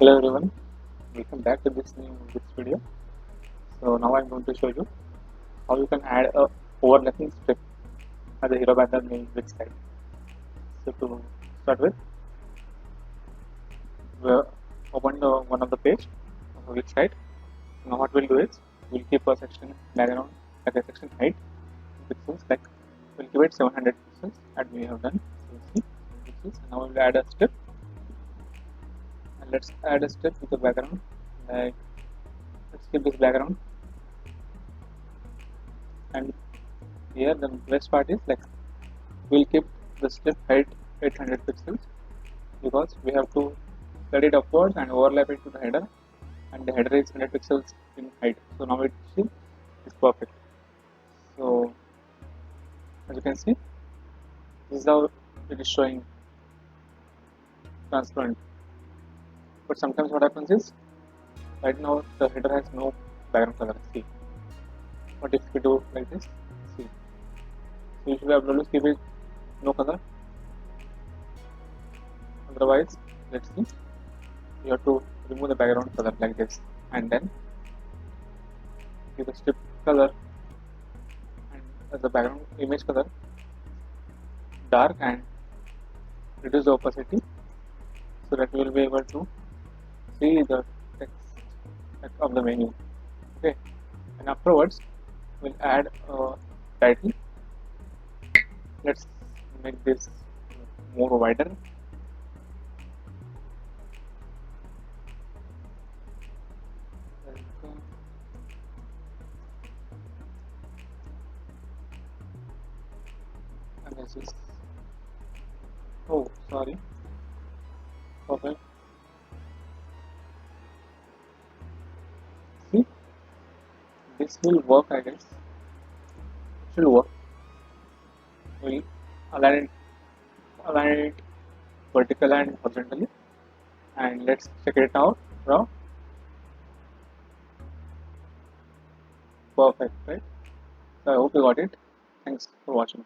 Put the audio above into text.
Hello everyone, welcome back to this video. So now I'm going to show you how you can add a overlapping strip as a hero banner main website. Side. So to start with, we'll open one of the page of a website. Side. Now what we'll do is we'll keep a section background like a section height pixels like we'll give it 700 pixels and we have done 70 pixels. And now we'll add a strip and let's add a strip with the background like let's keep this background. And here the best part is like we'll keep the strip height 800 pixels because we have to set it upwards and overlap it to the header, and the header is 100 pixels in height, so now it is perfect. So as you can see, this is how it is showing transparent, but sometimes what happens is right now the header has no background color. See, what if we do like this? See, so you should have to keep it no color, otherwise let's see, you have to remove the background color like this and then give the strip color and the background image color dark and reduce the opacity so that we will be able to see the text of the menu. Okay, and afterwards we'll add a title. Let's make this more wider. And this is, oh sorry, perfect. See, this will work, I guess. Should work. We'll align it vertical and horizontally, and let's check it out now. Perfect, right? So I hope you got it. Thanks for watching.